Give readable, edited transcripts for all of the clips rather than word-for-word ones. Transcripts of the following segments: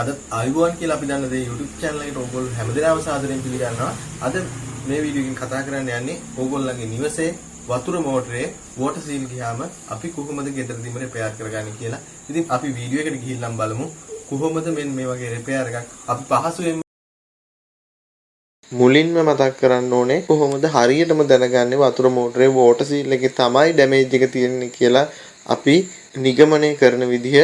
අද ආයුබෝවන් කියලා අපි දන්න දේ YouTube channel එකට ඕගොල්ලෝ හැමදේම සාදරයෙන් පිළිගන්නවා. අද මේ වීඩියෝ එකෙන් කතා කරන්න යන්නේ ඕගොල්ලන්ගේ නිවසේ වතුර මෝටරේ වෝටර් සීල් ගියාම අපි කොහොමද ගෙදරදීම රිපෙයාර් කරගන්නේ කියලා. ඉතින් අපි වීඩියෝ එකට ගිහිල්ලාම බලමු කොහොමද මේ වගේ රිපෙයාර් එකක් අපි පහසුවෙන් මුලින්ම මතක් කරන්න ඕනේ කොහොමද හරියටම දැනගන්නේ වතුර මෝටරේ වෝටර් සීල් එකේ තමයි ඩැමේජ් එක තියෙන්නේ කියලා අපි නිගමනය කරන විදිහ.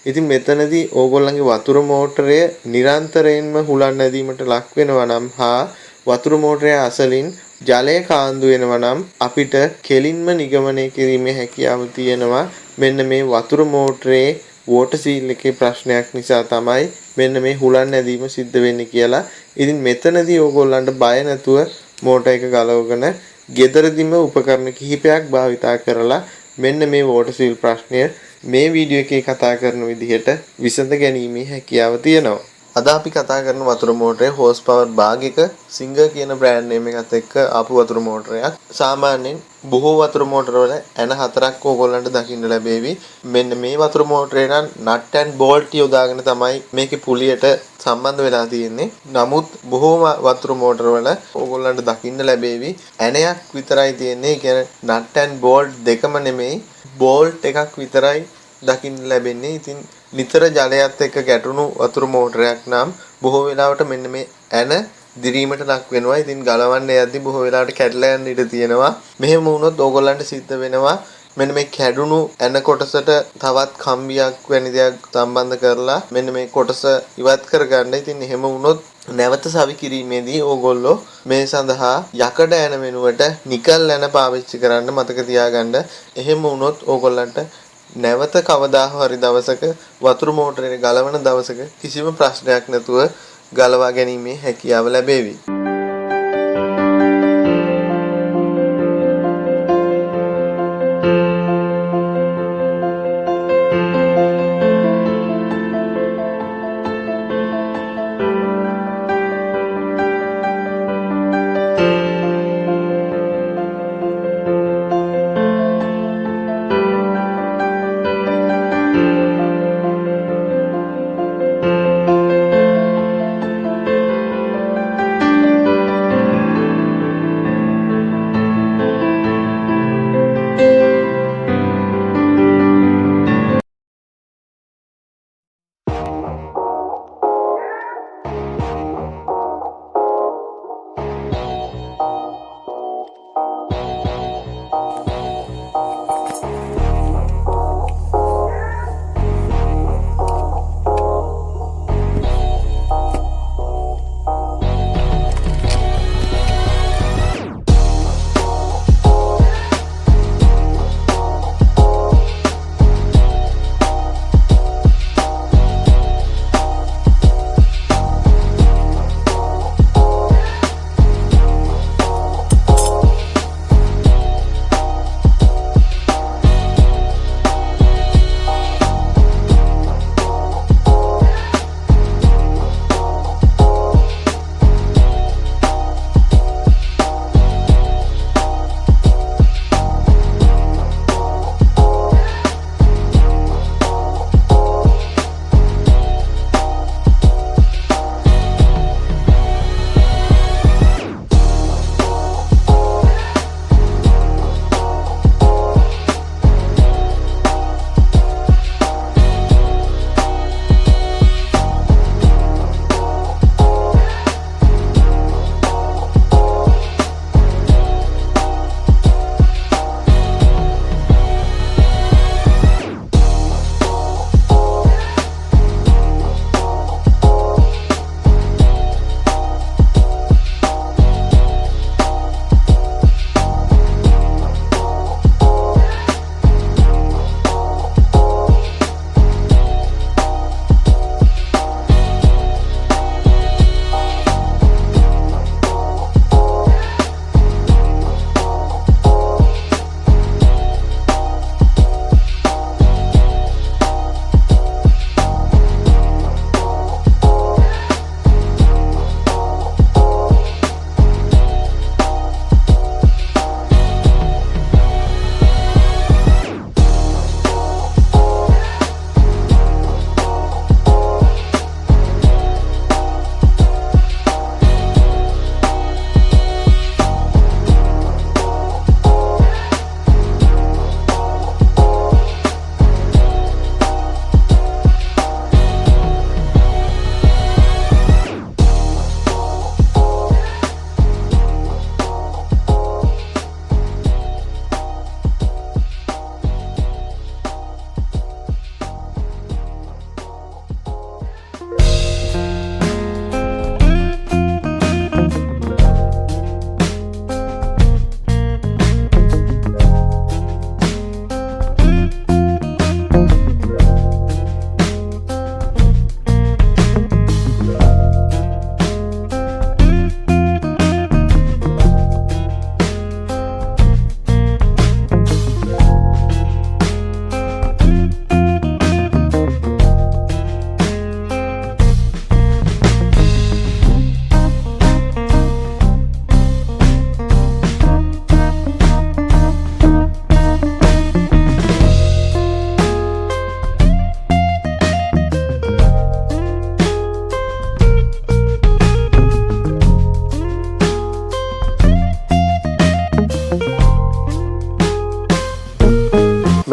ඉතින් මෙතනදී ඕගොල්ලන්ගේ වතුර මෝටරය නිරන්තරයෙන්ම හුලන් නැදීමට ලක් වෙනවා නම් හා වතුර මෝටරය අසලින් ජලය කාන්දු වෙනවා නම් අපිට කෙලින්ම නිගමනය කිරීමේ හැකියාව තියෙනවා මෙන්න මේ වතුර මෝටරේ වෝටර් සීල් එකේ ප්‍රශ්නයක් නිසා තමයි මෙන්න මේ හුලන් නැදීම සිද්ධ වෙන්නේ කියලා. ඉතින් මෙතනදී ඕගොල්ලන්ට බය නැතුව මෝටර එක ගලවගෙන ගෙදරදීම උපකරණ කිහිපයක් භාවිතා කරලා මෙන්න මේ වෝටර් සීල් ප්‍රශ්නය මේ වීඩියෝ එකේ කතා කරන විදිහට විසඳ ගැනීමේ හැකියාව තියෙනවා. අද අපි කතා කරන වතුර මෝටරේ හෝස් පවර් භාගයක සිංගර් කියන බ්‍රෑන්ඩ් නේම් එකත් එක්ක ආපු වතුර මෝටරයක්. සාමාන්‍යයෙන් බොහෝ වතුර මෝටර වල ඇන හතරක් ඕගොල්ලන්ට දකින්න ලැබෙවි. මෙන්න මේ වතුර මෝටරේ නම් නට් ඇන්ඩ් බෝල්ට් යොදාගෙන තමයි මේකේ පුලියට සම්බන්ධ වෙලා තියෙන්නේ. නමුත් බොහෝ වතුර මෝටර වල ඕගොල්ලන්ට දකින්න ලැබෙවි ඇණයක් විතරයි තියෙන්නේ. ඒ කියන්නේ නට් ඇන්ඩ් බෝල්ට් දෙකම නෙමෙයි බෝල්ට් එකක් විතරයි දකින්න ලැබෙන්නේ. ඉතින් නිතර ජලයත් එක්ක ගැටුණු වතුර මෝටරයක් නම් බොහෝ වෙලාවට මෙන්න මේ ඇන දිරීමට ලක් වෙනවා. ඉතින් ගලවන්න යද්දි බොහෝ වෙලාවට කැඩලා යන්න ඉඩ තියෙනවා. මෙහෙම වුණොත් ඕගොල්ලන්ට සිද්ධ වෙනවා මෙන්න මේ කැඩුණු ඇන කොටසට තවත් කම්බියක් වැනි දෙයක් සම්බන්ධ කරලා මෙන්න මේ කොටස ඉවත් කරගන්න. ඉතින් එහෙම වුණොත් නැවත සවි කිරීමේදී ඕගොල්ලෝ මේ සඳහා යකඩ ඇන වෙනුවට නිකල් ඇන පාවිච්චි කරන්න මතක තියාගන්න. එහෙම වුණොත් ඕගොල්ලන්ට නැවත කවදා හරි දවසක වතුර මෝටරේ ගලවන දවසක කිසිම ප්‍රශ්නයක් නැතුව ගලවා ගැනීමේ හැකියාව ලැබෙවි.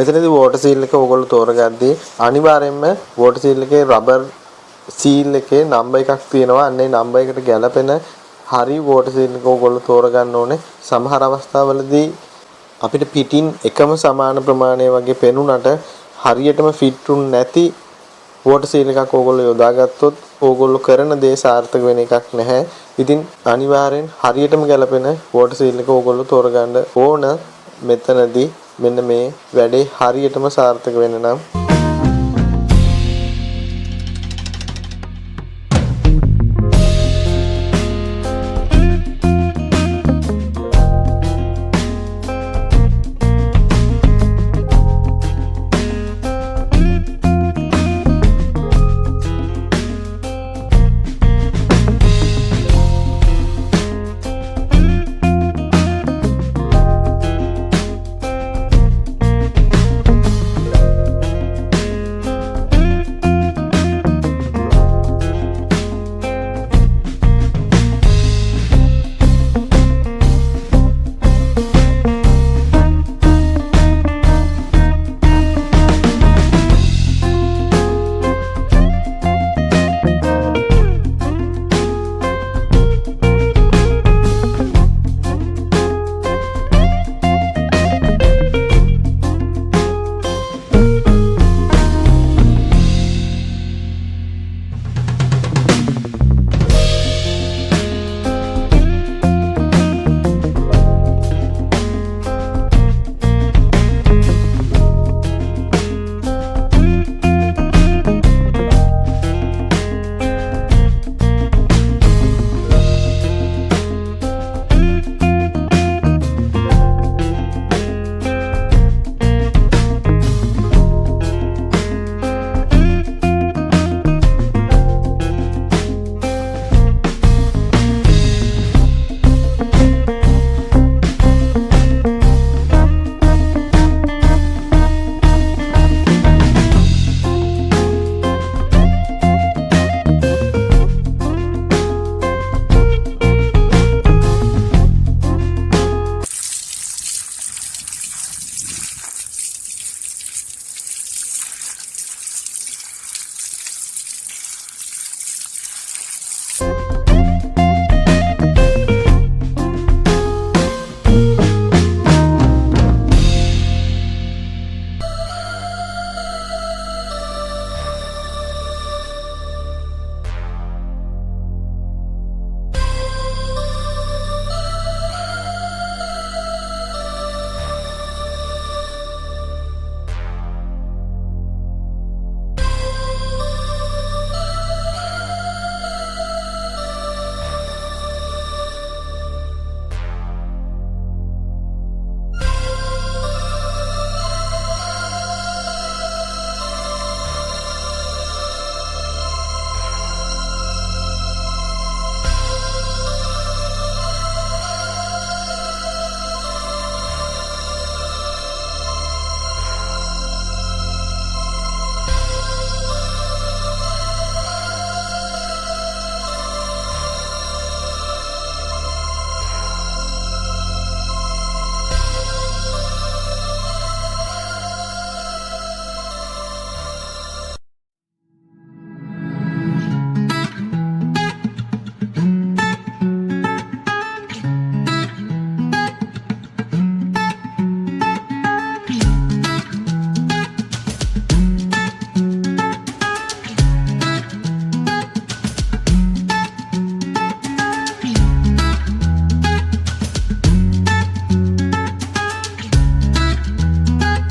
මෙතනදී වෝටර් සීල් එක ඕගොල්ලෝ තෝරගද්දී අනිවාර්යයෙන්ම වෝටර් සීල් එකේ රබර් සීල් එකේ නම්බර් එකක් තියෙනවා. අන්න ඒ නම්බර් එකට ගැලපෙන හරි වෝටර් සීල් එක ඕගොල්ලෝ තෝරගන්න ඕනේ. සමහර අවස්ථාවලදී අපිට පිටින් එකම සමාන ප්‍රමාණය වගේ පෙනුනට හරියටම ෆිට් නැති වෝටර් සීල් එකක් ඕගොල්ලෝ යොදාගත්තොත් ඕගොල්ලෝ කරන දේ සාර්ථක වෙන එකක් නැහැ. ඉතින් අනිවාර්යෙන් හරියටම ගැලපෙන වෝටර් සීල් එක ඕගොල්ලෝ තෝරගන්න ඕන. මෙතනදී මෙන්න මේ වැඩේ හරියටම සාර්ථක වෙන්න නම්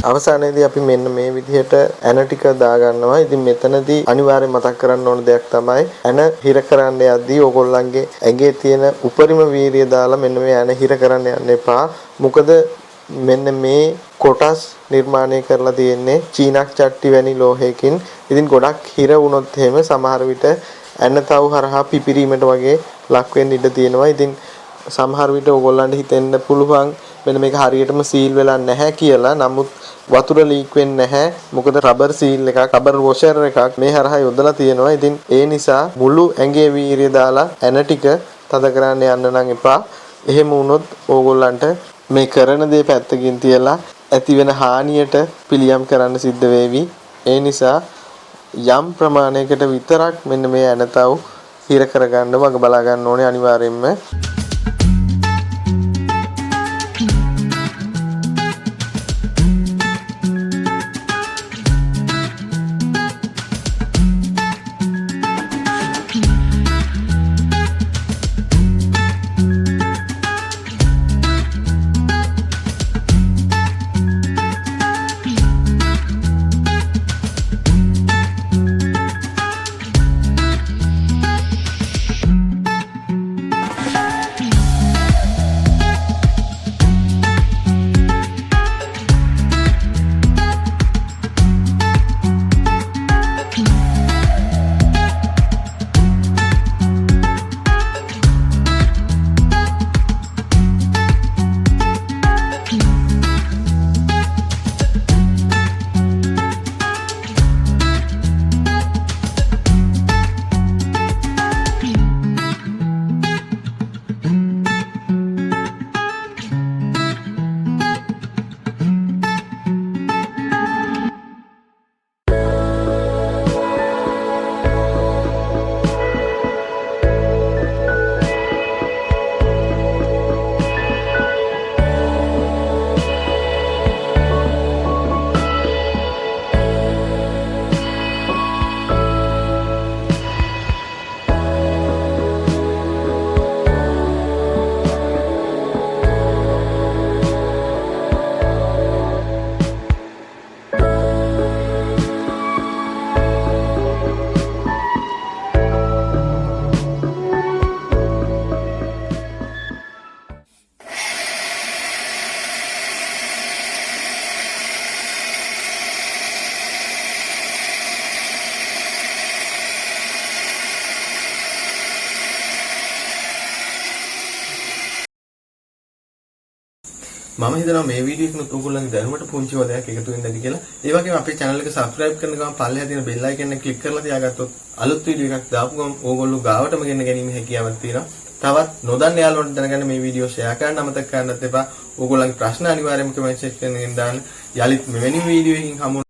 අවසානයේදී අපි මෙන්න මේ විදිහට ඇන ටික දාගන්නවා. ඉතින් මෙතනදී අනිවාර්යෙන් මතක් කරන්න ඕන දෙයක් තමයි ඇන හිර කරන්න යද්දී ඕගොල්ලන්ගේ ඇඟේ තියෙන උපරිම වීරිය දාලා මෙන්න මේ ඇන හිර කරන්න යන්න එපා. මොකද මෙන්න මේ කොටස් නිර්මාණය කරලා තියෙන්නේ චීනක් චට්ටි වැනි ලෝහයකින්. ඉතින් ගොඩක් හිර වුණොත් එහෙම සමහර විට ඇනතව් හරහා පිපිරීමට වගේ ලක් වෙන්න ඉඩ තියෙනවා. ඉතින් සමහර විට ඕගොල්ලන්ට හිතෙන්න පුළුවන් මෙන්න මේක හරියටම සීල් වෙලා නැහැ කියලා. නමුත් වතුර ලීක් වෙන්නේ නැහැ. මොකද රබර් සීල් එකක්, රබර් වොෂර් එකක් මේ හරහා යොදලා තියෙනවා. ඉතින් ඒ නිසා මුළු ඇඟේ වීරිය දාලා ඇන ටික තද කරන්න යන්න නම් එපා. එහෙම වුණොත් ඕගොල්ලන්ට මේ කරන දේ පැත්තකින් තියලා ඇති වෙන හානියට පිළියම් කරන්න සිද්ධ වෙවි. ඒ නිසා යම් ප්‍රමාණයකට විතරක් මෙන්න මේ ඇනතව් හිර කරගන්න වග බලා ගන්න ඕනේ අනිවාර්යයෙන්ම. මම හිතනවා මේ වීඩියෝ එකනොත් ඔයගොල්ලන්ගේ දැනුමට පුංචි වදයක් එකතු වෙන්න ඇති කියලා. ඒ වගේම අපේ channel එක subscribe කරන ගමන් පල්ලෙහා තියෙන bell icon එක click කරලා තියාගත්තොත් අලුත් වීඩියෝ එකක් දාපු ගමන් ඕගොල්ලෝ ගාවටම ගෙන ගැනීම හැකියාවක් තියෙනවා. තවත් නොදන්න යාළුවන්ට දැනගන්න මේ වීඩියෝ share කරන්න අමතක කරන්නත් එපා. ඕගොල්ලන්ගේ ප්‍රශ්න අනිවාර්යයෙන්ම comment section එකෙන් දාන්න. යලිත් මෙවැනි වීඩියෝ එකකින් හමු